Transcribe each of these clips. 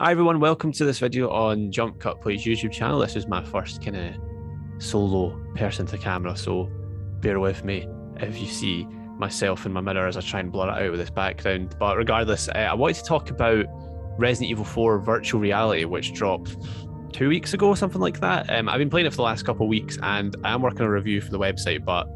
Hi everyone, welcome to this video on JumpCut Plays YouTube channel. This is my first kind of solo person to camera, so bear with me if you see myself in my mirror as I try and blur it out with this background. But regardless, I wanted to talk about Resident Evil 4 Virtual Reality, which dropped 2 weeks ago, something like that. I've been playing it for the last couple of weeks and I am working on a review for the website, but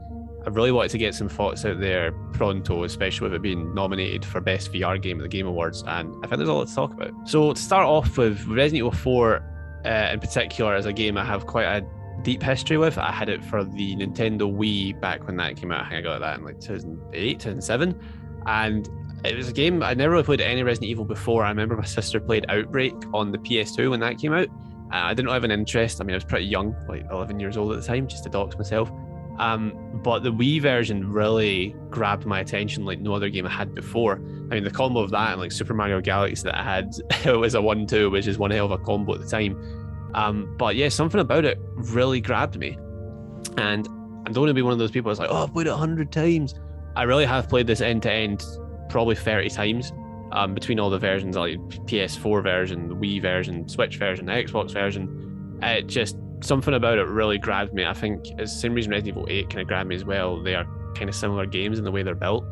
I really wanted to get some thoughts out there pronto, especially with it being nominated for Best VR Game at the Game Awards, and I think there's a lot to talk about. So to start off with, Resident Evil 4 in particular is a game I have quite a deep history with. I had it for the Nintendo Wii back when that came out. I think I got that in like 2008, 2007, and it was a game I never really played any Resident Evil before. I remember my sister played Outbreak on the PS2 when that came out. I didn't have an interest. I mean, I was pretty young, like 11 years old at the time, just to dox myself. But the Wii version really grabbed my attention like no other game I had before. I mean, the combo of that and like Super Mario Galaxy that I had, it was a 1-2, which is one hell of a combo at the time. But yeah, something about it really grabbed me. And I don't want to be one of those people that's like, oh, I've played it 100 times. I really have played this end to end probably 30 times between all the versions, like PS4 version, the Wii version, Switch version, the Xbox version. It just, something about it really grabbed me. I think it's the same reason Resident Evil 8 kind of grabbed me as well. They are kind of similar games in the way they're built.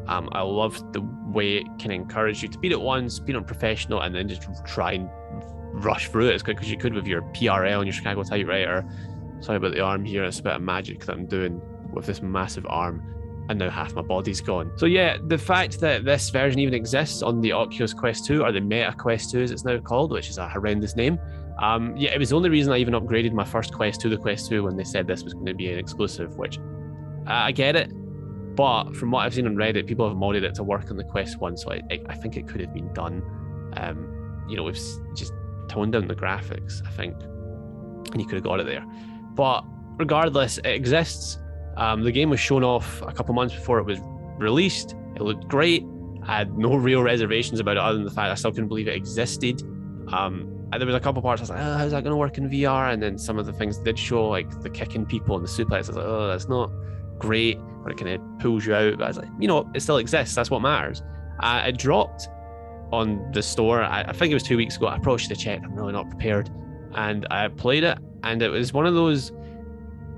I loved the way it can encourage you to beat it once, beat it on professional, and then just try and rush through it as quick as you could with your PRL and your Chicago typewriter. Sorry about the arm here, it's a bit of magic that I'm doing with this massive arm, and now half my body's gone. So yeah, the fact that this version even exists on the Oculus Quest 2, or the Meta Quest 2 as it's now called, which is a horrendous name. Yeah, it was the only reason I even upgraded my first Quest to the Quest 2 when they said this was going to be an exclusive, which I get it. But from what I've seen on Reddit, people have modded it to work on the Quest 1, so I think it could have been done. You know, we've just toned down the graphics, I think, and you could have got it there. But regardless, it exists. The game was shown off a couple months before it was released. It looked great. I had no real reservations about it other than the fact I still couldn't believe it existed. And there was a couple parts I was like, oh, how's that going to work in VR? And then some of the things did show, like the kicking people and the suplex. I was like, oh, that's not great, or it kind of pulls you out. But I was like, you know, it still exists. That's what matters. It dropped on the store. I think it was 2 weeks ago. I probably should have checked. I'm really not prepared. And I played it, and it was one of those,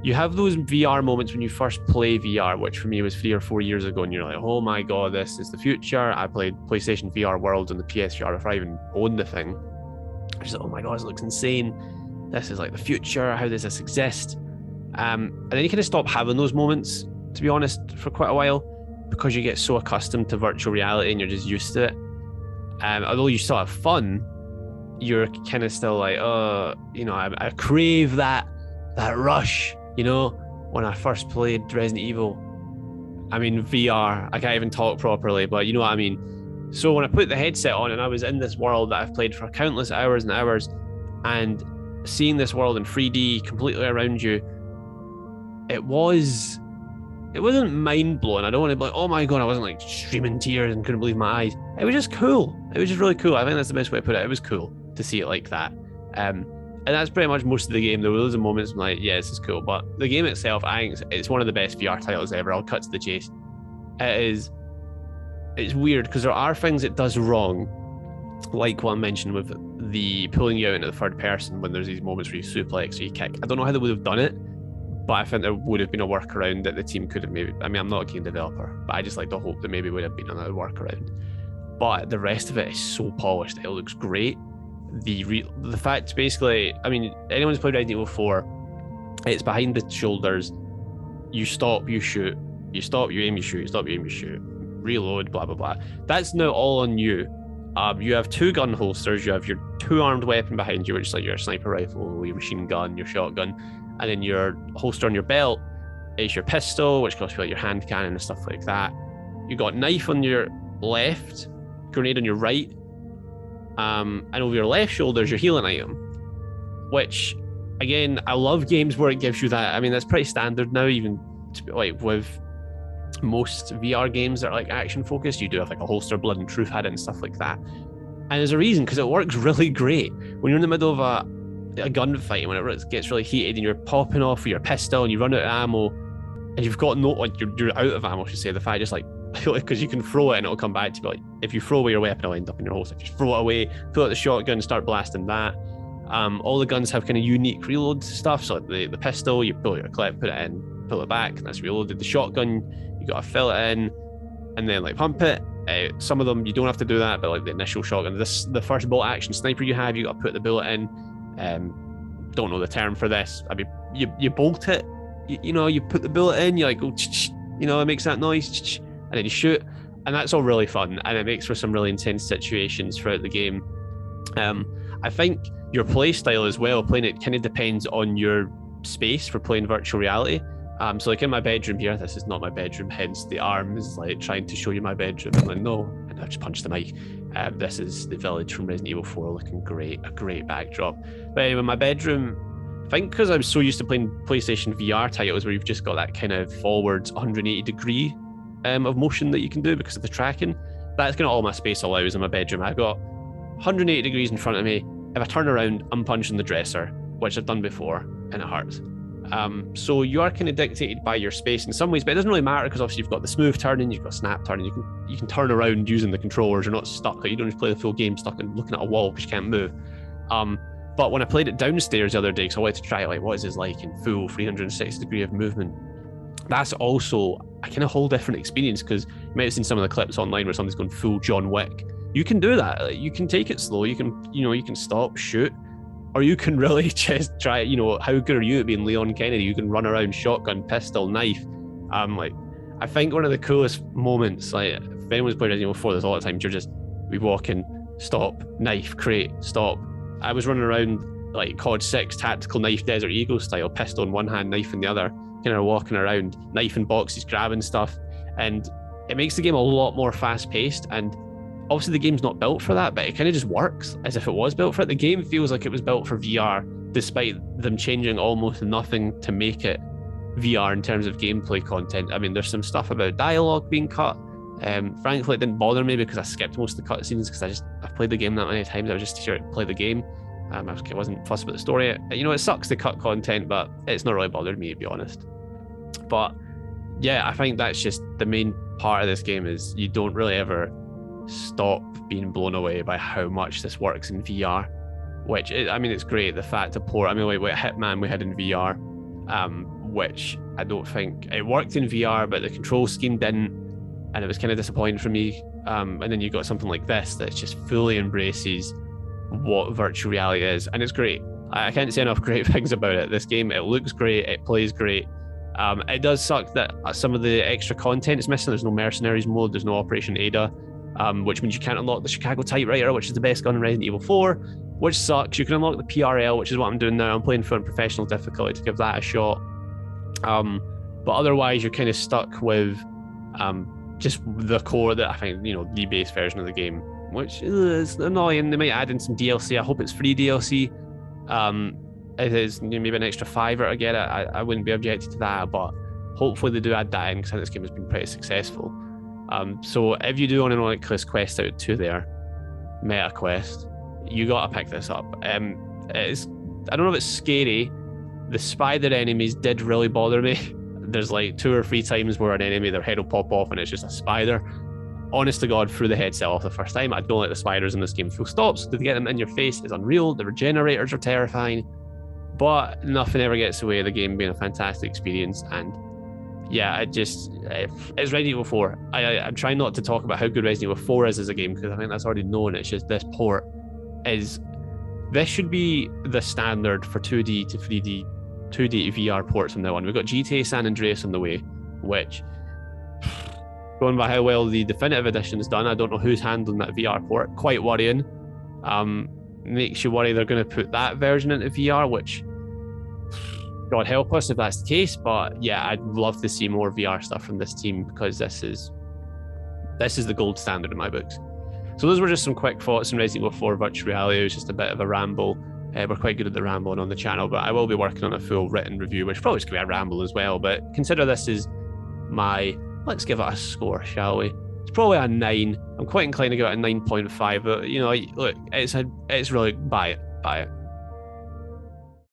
you have those VR moments when you first play VR, which for me was 3 or 4 years ago, and you're like, oh my God, this is the future. I played PlayStation VR Worlds on the PSVR before I even owned the thing. I just thought, oh my God, this looks insane. This is like the future. How does this exist? And then you kind of stop having those moments, to be honest, for quite a while, because you get so accustomed to virtual reality and you're just used to it. Although you still have fun, you're kind of still like, oh, you know, I crave that rush, you know, when I first played Resident Evil. I mean, VR, I can't even talk properly, but you know what I mean. So when I put the headset on and I was in this world that I've played for countless hours and hours, and seeing this world in 3D completely around you, it wasn't mind-blowing. I don't want to be like, oh my God, I wasn't like streaming tears and couldn't believe my eyes. It was just cool. It was just really cool. I think that's the best way to put it. It was cool to see it like that. And that's pretty much most of the game. There were loads of moments I'm like, yeah, this is cool. But the game itself, I think it's one of the best VR titles ever. I'll cut to the chase. It's weird because there are things it does wrong, like what I mentioned with the pulling you out into the third person when there's these moments where you suplex or you kick. I don't know how they would have done it, but I think there would have been a workaround that the team could have maybe. I mean, I'm not a game developer, but I just like to hope there maybe would have been another workaround. But the rest of it is so polished. It looks great. The fact, basically, I mean, anyone who's played Resident Evil 4, it's behind the shoulders. You stop, you shoot. You stop, you aim, you shoot. You stop, you aim, you shoot. Reload, blah blah blah. That's now all on you. You have 2 gun holsters. You have your 2-armed weapon behind you, which is like your sniper rifle, your machine gun, your shotgun, and then your holster on your belt is your pistol, which goes for like your hand cannon and stuff like that. You got knife on your left, grenade on your right, and over your left shoulder is your healing item. Which, again, I love games where it gives you that. I mean, that's pretty standard now, even like with most VR games that are like action focused. You do have like a holster, blood and truth had it and stuff like that, and there's a reason, because it works really great when you're in the middle of a gunfight, when it gets really heated and you're popping off with your pistol and you run out of ammo and you've got no, like you're out of ammo, I should say. The fact just like because you can throw it and it'll come back to you. Like if you throw away your weapon, it'll end up in your holster. If you throw it away, pull out the shotgun, start blasting that. All the guns have kind of unique reload stuff. So like the pistol, you pull your clip, put it in, pull it back, and that's reloaded. The shotgun, you got to fill it in and then like pump it. Some of them you don't have to do that, but like the initial shotgun, the first bolt action sniper you have, you got to put the bullet in. Don't know the term for this. I mean, you bolt it. You know, you put the bullet in. You like go, you know, it makes that noise, and then you shoot, and that's all really fun, and it makes for some really intense situations throughout the game. I think your play style as well, playing it kind of depends on your space for playing virtual reality. So like in my bedroom here, this is not my bedroom, hence the arm is like trying to show you my bedroom. I'm like, no, and I just punched the mic. This is the village from Resident Evil 4 looking great, a great backdrop. But anyway, my bedroom, I think because I'm so used to playing PlayStation VR titles where you've just got that kind of forwards 180 degree of motion that you can do because of the tracking, that's kind of all my space allows in my bedroom. I've got 180 degrees in front of me. If I turn around, I'm punching the dresser, which I've done before, and it hurts. So you are kind of dictated by your space in some ways, but it doesn't really matter because obviously you've got the smooth turning, you've got snap turning, you can turn around using the controllers. You're not stuck. Like, you don't just play the full game stuck and looking at a wall because you can't move. But when I played it downstairs the other day, because I wanted to try like what is this like in full 360 degree of movement, that's also a kind of whole different experience, because you might have seen some of the clips online where somebody's going full John Wick. You can do that. Like, you can take it slow. You can stop, shoot. Or you can really just try, how good are you at being Leon Kennedy? You can run around shotgun, pistol, knife. Like, I think one of the coolest moments, like, if anyone's played Resident Evil 4, there's a lot of times you're just, we walk in, stop, knife, crate, stop. I was running around like COD 6 tactical knife Desert Eagle style, pistol in one hand, knife in the other, kind of walking around, knife in boxes, grabbing stuff. And it makes the game a lot more fast paced, and obviously the game's not built for that, but it kind of just works as if it was built for it. The game feels like it was built for VR, despite them changing almost nothing to make it VR in terms of gameplay content. I mean, there's some stuff about dialogue being cut. Frankly, it didn't bother me because I skipped most of the cutscenes because I've played the game that many times. I was just here to play the game. I wasn't fussed about the story. It sucks to cut content, but it's not really bothered me, to be honest. But yeah, I think that's just the main part of this game, is you don't really ever stop being blown away by how much this works in VR, which it's great. The fact to port, like with Hitman we had in VR, which I don't think it worked in VR, but the control scheme didn't, and it was kind of disappointing for me. And then you got something like this that just fully embraces what virtual reality is, and it's great. I can't say enough great things about it. This game, it looks great, it plays great. It does suck that some of the extra content is missing. There's no mercenaries mode, there's no Operation Ada, which means you can't unlock the Chicago Typewriter, which is the best gun in Resident Evil 4, which sucks. You can unlock the PRL, which is what I'm doing now. I'm playing for professional difficulty to give that a shot. But otherwise, you're kind of stuck with just the core that I think, the base version of the game, which is annoying. They might add in some DLC. I hope it's free DLC. It is maybe an extra $5 to get it. I wouldn't be objected to that, but hopefully they do add that in, because this game has been pretty successful. So if you do want to know this quest out to there, Meta Quest, you gotta pick this up. I don't know if it's scary. The spider enemies did really bother me. There's like 2 or 3 times where an enemy, their head will pop off and it's just a spider. Honest to God, threw the headset off the first time. I don't like the spiders in this game, full stop. So to get them in your face is unreal. The regenerators are terrifying, but nothing ever gets away the game being a fantastic experience. And yeah, it's Resident Evil 4. I'm trying not to talk about how good Resident Evil 4 is as a game, because I think that's already known. It's just this port this should be the standard for 2D to 3D, 2D to VR ports from now on. We've got GTA San Andreas on the way, which, going by how well the definitive edition is done, I don't know who's handling that VR port. Quite worrying. Makes you worry they're going to put that version into VR, which, God help us if that's the case. But yeah, I'd love to see more VR stuff from this team, because this is the gold standard in my books. So those were just some quick thoughts on Resident Evil 4 virtual reality. It was just a bit of a ramble. We're quite good at the rambling on the channel, but I will be working on a full written review, which probably is going to be a ramble as well. But consider this is let's give it a score, shall we? It's probably a 9. I'm quite inclined to give it a 9.5. But look, it's really buy it.